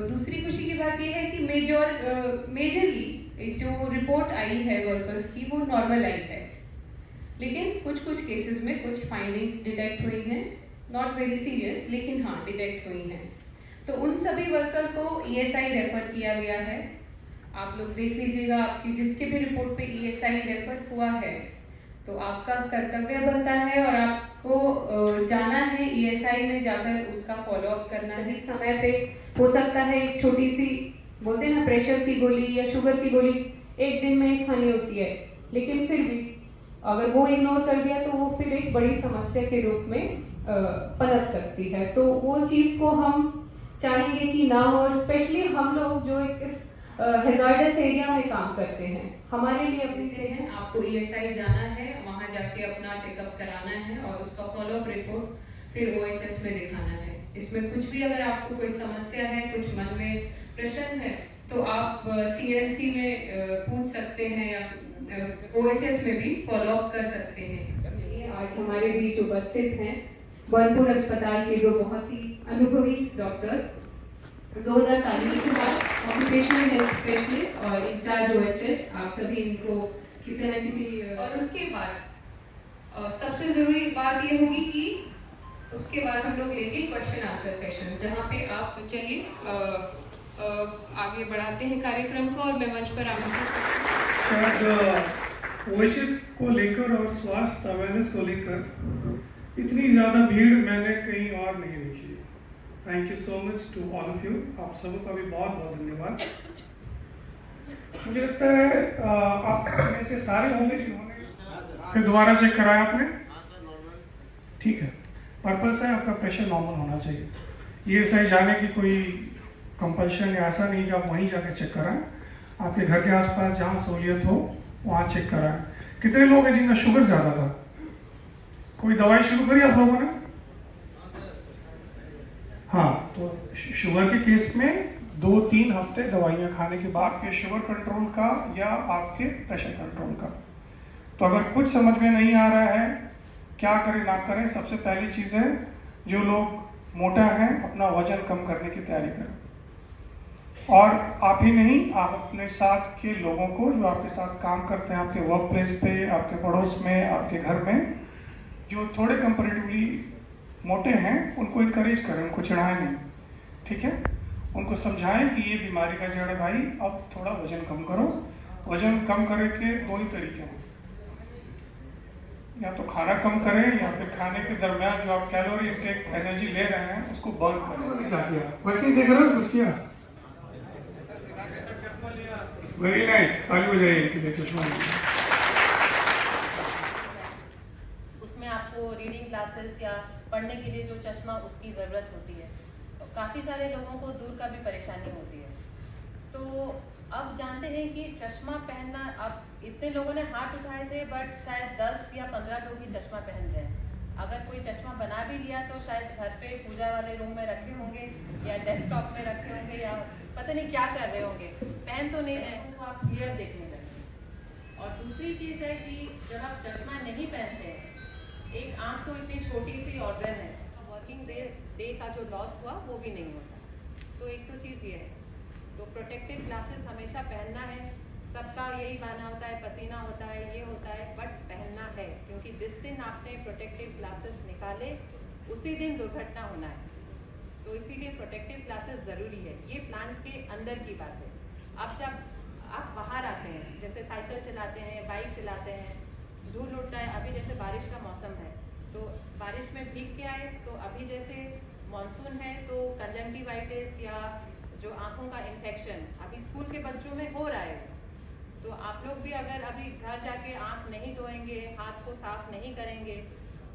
दूसरी खुशी की बात यह है कि मेजरली जो रिपोर्ट आई है वर्कर्स की वो नॉर्मल आई है, लेकिन कुछ केसेस में कुछ फाइंडिंग्स डिटेक्ट हुई हैं, नॉट वेरी सीरियस लेकिन हाँ डिटेक्ट हुई हैं। तो उन सभी वर्कर को ESI रेफर किया गया है। आप लोग देख लीजिएगा, आपकी जिसके भी रिपोर्ट पे ESI रेफर हुआ है तो आपका कर्तव्य बनता है और आपको जाना है ESI में जाकर उसका फॉलो अप करना है समय पे। हो सकता है एक छोटी सी बोलते हैं ना प्रेशर की गोली या शुगर की गोली एक दिन में ही खानी होती है, लेकिन फिर भी अगर वो इग्नोर कर दिया तो वो फिर एक बड़ी समस्या के रूप में पनप सकती है। तो वो चीज़ को हम चाहेंगे कि ना हो, स्पेशली हम लोग जो इस हैजार्डस एरिया में काम करते हैं, हमारे लिए अपनी से हैं। आपको ESI जाना है, वहाँ जाके अपना चेकअप कराना है और उसका फॉलोअप रिपोर्ट फिर OHS में दिखाना है। इसमें कुछ भी अगर आपको कोई समस्या है, कुछ मन में प्रश्न है तो आप CNC में पूछ सकते हैं या OHS में भी फॉलोअप कर सकते हैं। आज हमारे बीच उपस्थित हैं बर्नपुर अस्पताल के दो बहुत ही अनुभवी डॉक्टर्स, जोरदार तालियों के बाद ऑक्यूपेशनल हेल्थ स्पेशलिस्ट और इंचार्ज OHS, आप सभी इनको किसी न किसी। और उसके बाद सबसे ज़रूरी बात ये होगी कि उसके बाद हम लोग लेंगे क्वेश्चन आंसर सेशन, जहाँ पे आप चलिए आगे बढ़ाते हैं कार्यक्रम को और मैं मंच पर शायद OHS को लेकर और स्वास्थ्य अवेयरनेस को लेकर इतनी ज़्यादा भीड़ मैंने कहीं और नहीं देखी है। Thank you so much to all of you, आप सबका भी बहुत बहुत धन्यवाद। मुझे लगता है आप में से सारे होंगे जिन्होंने फिर दोबारा चेक कराया आपने, ठीक है। पर्पस है आपका प्रेशर नॉर्मल होना चाहिए, ये सही जाने की कोई कंपल्शन या ऐसा नहीं कि आप वहीं जाके चेक कराएं, आपके घर के आसपास जहाँ सहूलियत हो वहाँ चेक कराएं। कितने लोग हैं जिनका शुगर ज़्यादा था? कोई दवाई शुरू करी आप लोगों ने? हाँ, तो शुगर के केस में 2-3 हफ्ते दवाइयाँ खाने के बाद फिर शुगर कंट्रोल का या आपके प्रेशर कंट्रोल का। तो अगर कुछ समझ में नहीं आ रहा है क्या करें ना करें, सबसे पहली चीज़ है जो लोग मोटा हैं अपना वजन कम करने की तैयारी करें। और आप ही नहीं, आप अपने साथ के लोगों को जो आपके साथ काम करते हैं, आपके वर्क प्लेस पे, आपके पड़ोस में, आपके घर में, जो थोड़े कंपैरेटिवली मोटे हैं उनको इनकरेज करें, उनको चिढ़ाएं नहीं, ठीक है। उनको समझाएं कि ये बीमारी का जड़ है भाई, अब थोड़ा वजन कम करो। वजन कम करे के 2 ही तरीके हैं, या तो खाना कम करें या फिर खाने के दरमियान जो आप कैलोरी इनटेक एनर्जी ले रहे हैं उसको बर्न करें। क्या किया? वैसे ही देख रहे हो कुछ किया? वेरी नाइस, ताली बजाइए कि चश्मा। उसमें आपको रीडिंग क्लासेस या पढ़ने के लिए जो चश्मा उसकी ज़रूरत होती है, तो काफ़ी सारे लोगों को दूर का भी परेशानी होती है। तो अब जानते हैं कि चश्मा पहनना, अब इतने लोगों ने हाथ उठाए थे बट शायद 10 या 15 लोग ही चश्मा पहन रहे हैं। अगर कोई चश्मा बना भी लिया तो शायद घर पे पूजा वाले रूम में रखे होंगे या डेस्कटॉप में रखे होंगे या पता नहीं क्या कर रहे होंगे, पहन तो नहीं रहे, तो आप क्लियर देखने लगे। और दूसरी चीज़ है कि जब आप चश्मा नहीं पहनते हैं, एक आँख तो इतनी छोटी सी ऑर्गन है, वर्किंग डे का जो लॉस हुआ वो भी नहीं होता। तो एक तो चीज़ ये है, तो प्रोटेक्टिव ग्लासेस हमेशा पहनना है। सबका यही मानना होता है पसीना होता है, ये होता है, बट पहनना है, क्योंकि जिस दिन आपने प्रोटेक्टिव ग्लासेस निकाले उसी दिन दुर्घटना होना है। तो इसीलिए प्रोटेक्टिव ग्लासेस ज़रूरी है। ये प्लांट के अंदर की बात है। अब जब आप बाहर आते हैं, जैसे साइकिल चलाते हैं, बाइक चलाते हैं, धूल उड़ता है, अभी जैसे बारिश का मौसम है तो बारिश में भीग के आए, तो अभी जैसे मानसून है तो कंजंक्टिवाइटिस या जो आँखों का इन्फेक्शन अभी स्कूल के बच्चों में हो रहा है। तो आप लोग भी अगर अभी घर जाके आँख नहीं धोएंगे, हाथ को साफ नहीं करेंगे,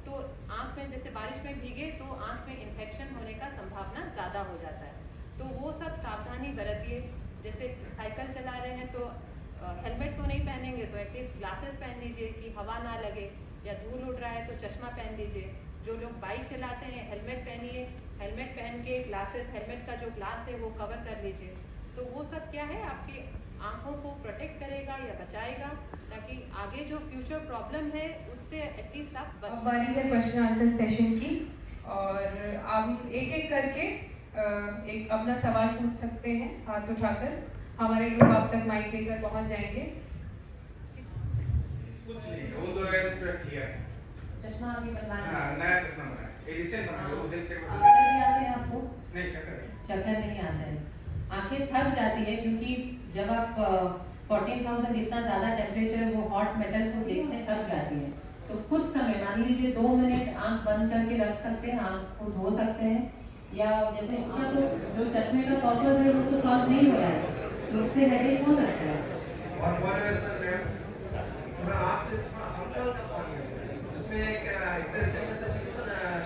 तो आँख में जैसे बारिश में भीगे तो आँख में इन्फेक्शन होने का संभावना ज़्यादा हो जाता है। तो वो सब सावधानी बरतिए। जैसे साइकिल चला रहे हैं तो हेलमेट तो नहीं पहनेंगे तो एटलीस्ट ग्लासेस पहन लीजिए कि हवा ना लगे, या धूल उड़ रहा है तो चश्मा पहन लीजिए। जो लोग बाइक चलाते हैं हेलमेट पहनिए, हेलमेट पहन के ग्लासेस, हेलमेट का जो ग्लास है वो कवर कर लीजिए। तो वो सब क्या है, आपकी आँखों को प्रोटेक्ट करेगा या बचाएगा, ताकि आगे जो फ्यूचर प्रॉब्लम है उससे एटलीस्ट आप बारी है क्वेश्चन आंसर सेशन की, और हम एक एक करके एक अपना सवाल पूछ सकते हैं हाथ उठाकर। हमारे लोग आप तक माइक लेकर पहुंच जाएंगे। कुछ नहीं, वो तो है ठीक है। चश्मा अभी बनवाना है। हाँ, नया चश्मा बना है। ये रिसेंट बना है, वो हेल्थ चेक चक्कर भी आते हैं आपको? नहीं चक्कर। चक्कर नहीं आते हैं। आंखें थक जाती है क्योंकि जब आप 14,000 इतना ज़्यादा टेम्परेचर वो हॉट मेटल को देखते थक जाती है। तो कुछ समय मान लीजिए 2 मिनट आंख बंद करके रख सकते हैं, आंख को धो सकते हैं, या जैसे इसका तो जो चश्मे का पर्पस है वो तो सॉल्व नहीं हो रहा है, तो उससे हेडेक हो सकता है। और थोड़ा आँख से थोड़ा हल्का हल्का पानी है, उसमें एक एक्सरसाइज करने से चाहिए तो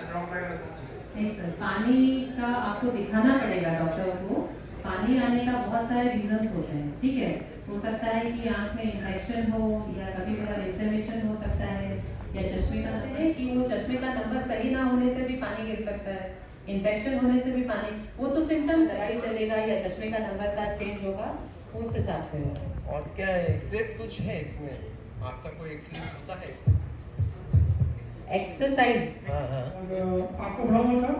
ड्रॉप लाइन से चाहिए। नहीं सर, पानी का आपको दिखाना पड़ेगा डॉक्टर को। पानी आने का बहुत सारे रीजंस होते हैं, ठीक है। हो सकता है कि आंख में इन्फेक्शन हो, या कभी कभार इन्फ्लेमेशन हो सकता है, या चश्मे का है कि वो चश्मे का नंबर सही ना होने से भी पानी गिर सकता है, इन्फेक्शन होने से भी पानी, वो तो सिम्टम्स दवाई चलेगा या चश्मे का नंबर का चेंज होगा, उस हिसाब से होगा। और क्या एक्सरसाइज कुछ है इसमें? आपका कोई एक्सरसाइज होता है इसमें? एक्सरसाइज हाँ हाँ। और आपको बढ़ा हुआ था,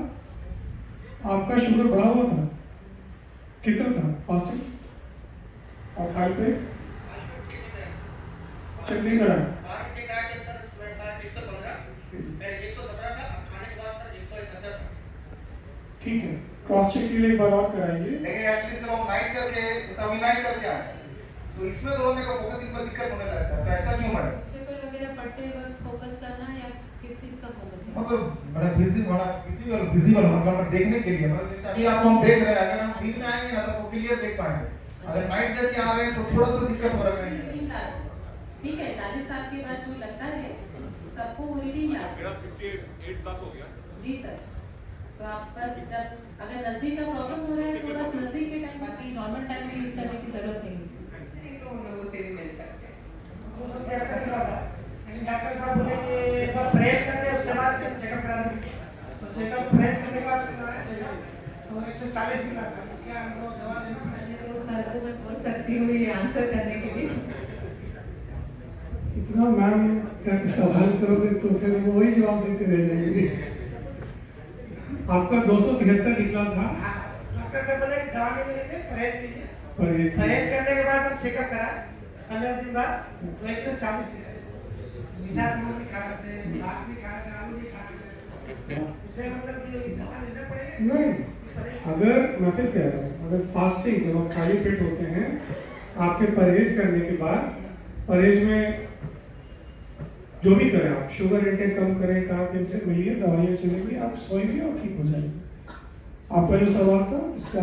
आपका शुगर बढ़ा हुआ था, कितना था फास्टिंग और हाई पे चेक नहीं कराया? ठीक है, क्रॉस चेक के लिए एक बार और कराइए। लेकिन एटलीस्ट हम नाइट करके सभी नाइट करके आए, तो इसमें तो लोगों को फोकस पर दिक्कत होने लगता है। तो ऐसा क्यों है? पेपर वगैरह पढ़ते वक्त फोकस करना या किस चीज का फोकस है? मतलब बड़ा बिजी वाला मतलब देखने के लिए, मतलब जैसे अभी आपको हम देख रहे हैं, अगर हम दिन में आएंगे ना तो वो क्लियर देख पाएंगे। अगर नाइट करके आ रहे हैं तो थोड़ा सा दिक्कत हो रहा है। ठीक है, 40 साल के बाद जो लगता है सबको वो रीडिंग क्लास। मेरा 58 तक हो गया। जी सर, तो आप बस जब अगर नजदीक का प्रॉब्लम हो रहा है तो बस नजदीक के टाइम, बाकी नॉर्मल टाइम में यूज करने की जरूरत नहीं है। तो उन लोगों से भी मिल सकते हैं। डॉक्टर साहब बोले कि एक बार प्रेस करके उसके बाद चेकअप करा देंगे। तो चेकअप प्रेस करने के बाद तो 140 की लगता है। क्या हमको दवा देना है? तो सर को मैं बोल सकती हूँ ये आंसर करने के लिए। इतना मैम सवाल करोगे तो फिर वो वही जवाब देते रह जाएंगे। आपका 273 निकला था। डॉक्टर साहब बोले कि दवा नहीं लेके परहेज कीजिए। परहेज परहेज करने के बाद हम चेकअप करा 15 दिन बाद तो 140 की मीठा सामान भी खा सकते हैं, भात भी खा सकते हैं, आलू भी खा सकते हैं। उसे मतलब कि दवा लेना पड़ेगा। नहीं, अगर मैं फिर कह रहा हूँ, अगर फास्टिंग जब आप खाली पेट होते हैं, आपके परहेज करने के बाद परहेज में जो भी करें आप, शुगर इंटेक कम करें, कहा कि इनसे मिलिए, दवाइयाँ चलेंगी, आप सोएंगे और ठीक हो जाएंगे। आपका जो सवाल था इसका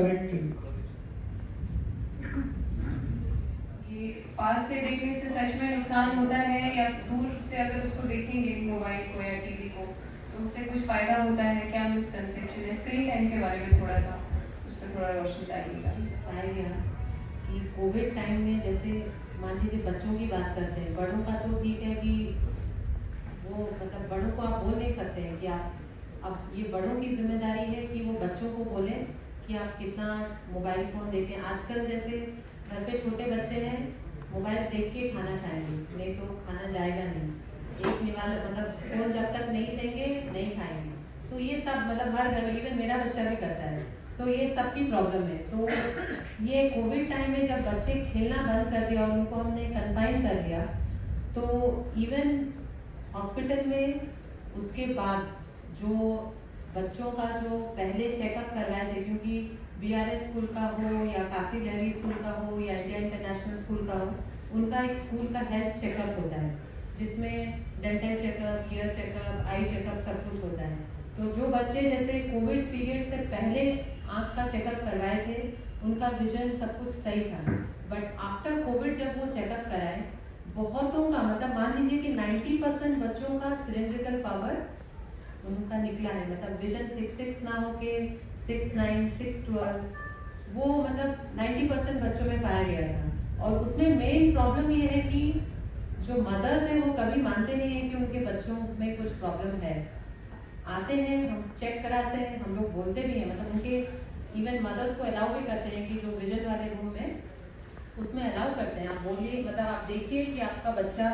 ये पास से देखने से सच में नुकसान होता है, या दूर से अगर उसको देखेंगे मोबाइल को या टीवी को तो उससे कुछ फायदा होता है? क्या मिसकंसेप्शन है? स्क्रीन टाइम के बारे में थोड़ा सा उस पर थोड़ा रोशनी डालिएगा। पाया गया कि कोविड टाइम में जैसे मान लीजिए बच्चों की बात करते हैं, बड़ों का तो ठीक है कि वो मतलब बड़ों को आप बोल नहीं सकते हैं कि आप, अब ये बड़ों की जिम्मेदारी है कि वो बच्चों को बोले कि आप कितना मोबाइल फ़ोन देखें। आजकल जैसे घर पे छोटे बच्चे हैं, मोबाइल देख के खाना खाएंगे, नहीं तो खाना जाएगा नहीं। एक निवाला मतलब फ़ोन जब तक नहीं देंगे नहीं खाएंगे। तो ये सब मतलब हर घर में, इवन मेरा बच्चा भी करता है, तो ये सबकी प्रॉब्लम है। तो ये कोविड टाइम में जब बच्चे खेलना बंद कर दिया और उनको हमने कंफाइन कर दिया, तो इवन हॉस्पिटल में उसके बाद जो बच्चों का जो पहले चेकअप करवाए थे, क्योंकि BRS स्कूल का हो या काशी लहरी स्कूल का हो या इंडिया इंटरनेशनल स्कूल का हो, उनका एक स्कूल का हेल्थ चेकअप होता है जिसमें dental checkup, year checkup, eye checkup सब कुछ होता है। तो जो बच्चे जैसे कोविड पीरियड से पहले आँख का चेकअप करवाए थे, उनका विजन सब कुछ सही था, बट आफ्टर कोविड जब वो चेकअप कराए, बहुतों का मतलब मान लीजिए कि 90% बच्चों का सिलेंड्रिकल पावर उनका निकला है, मतलब विजन 6/6 ना हो के 6/9, 6/12, वो मतलब 90% बच्चों में पाया गया था। और उसमें मेन प्रॉब्लम ये है कि जो मदर्स हैं वो कभी मानते नहीं हैं कि उनके बच्चों में कुछ प्रॉब्लम है। आते हैं, हम चेक कराते हैं, हम लोग बोलते भी हैं, मतलब उनके इवन मदर्स को अलाउ भी करते हैं कि जो विजन वाले रूम में उसमें अलाउ करते हैं, आप बोलिए, मतलब आप देखिए कि आपका बच्चा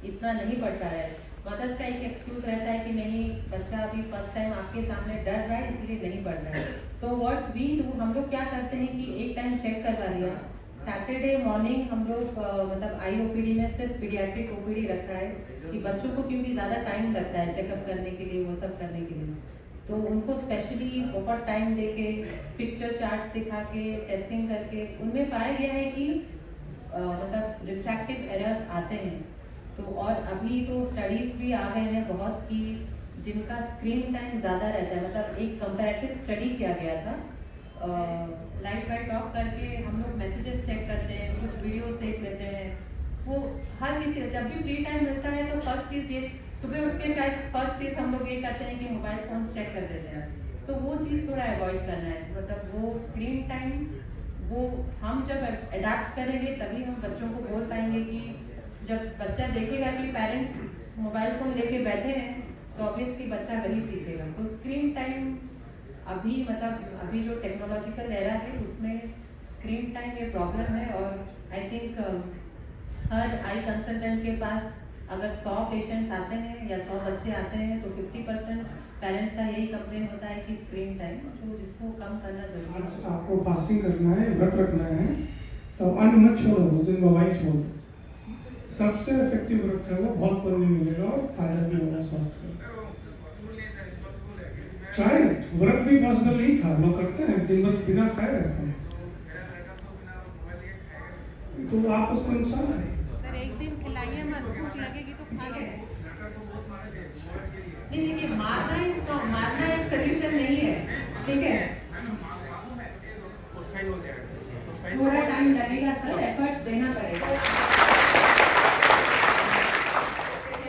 इतना नहीं पढ़ पा रहा है। मदर्स का एक एक्सक्यूज रहता है कि नहीं, बच्चा अभी फर्स्ट टाइम आपके सामने डर रहा है इसलिए नहीं पढ़ रहा है। तो व्हाट वी डू, हम लोग क्या करते हैं कि एक टाइम चेक करवा लिया। सैटरडे मॉर्निंग हम लोग मतलब IOPD में सिर्फ पीडियाट्रिक OPD रखा है कि बच्चों को क्योंकि ज़्यादा टाइम लगता है चेकअप करने के लिए, वो सब करने के लिए, तो उनको स्पेशली बहुत टाइम देके पिक्चर चार्ट्स दिखा के टेस्टिंग करके उनमें पाया गया है कि मतलब रिफ्रैक्टिव एरर्स आते हैं। तो और अभी तो स्टडीज भी आ गए हैं बहुत कि जिनका स्क्रीन टाइम ज़्यादा रहता है, मतलब एक कंपैरेटिव स्टडी किया गया था, लाइट वाइट ऑफ करके हम लोग मैसेजेस चेक करते हैं, कुछ वीडियोस देख लेते हैं, वो हर किसी जब भी फ्री टाइम मिलता है तो फर्स्ट चीज़ ये सुबह उठ के शायद फर्स्ट चीज़ हम लोग ये करते हैं कि मोबाइल फोन चेक कर देते हैं। तो वो चीज़ थोड़ा अवॉइड करना है, मतलब वो स्क्रीन टाइम वो हम जब अडाप्ट करेंगे तभी हम बच्चों को बोल पाएंगे कि जब बच्चा देखेगा कि पेरेंट्स मोबाइल फ़ोन लेके बैठे हैं तो ऑब्वियसली बच्चा वही सीखेगा। तो स्क्रीन टाइम अभी मतलब अभी जो टेक्नोलॉजिकल एरा है उसमें स्क्रीन टाइम ये प्रॉब्लम है। और I think her I consultant के पास अगर 100 पेशेंट्स आते हैं या 100 बच्चे आते हैं तो 50% पेरेंट्स का यही कंप्लेन होता है कि स्क्रीन टाइम, तो जिसको कम करना जरूरी है। आपको फास्टिंग करना है, व्रत रखना है, तो अन्न मत छोड़ो, उस दिन मोबाइल छोड़ो। सबसे इफेक्टिव व्रत है वो, बहुत पुण्य मिलेगा और फायदा भी होगा स्वास्थ्य का। चाहे व्रत भी पॉसिबल नहीं था, लोग करते हैं दिन भर बिना खाए रहते हैं, तो आप उसको नुकसान है। सर एक दिन खिलाइए मत, भूख लगेगी तो खा ले। नहीं देखिए, मारना एक सोल्यूशन नहीं है, ठीक है, थोड़ा टाइम लगेगा सर, एफर्ट देना पड़ेगा।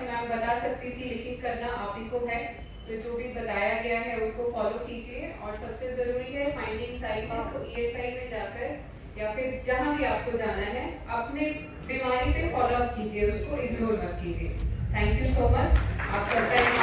मैं बता सकती थी लेकिन करना आप ही को है, तो जो भी बताया गया है उसको फॉलो कीजिए। और सबसे जरूरी है फाइंडिंग साइट है तो ESI में जाकर या फिर जहाँ भी आपको जाना है अपने बीमारी पे फॉलो अप कीजिए, उसको इग्नोर मत कीजिए। थैंक यू सो मच आपका टाइम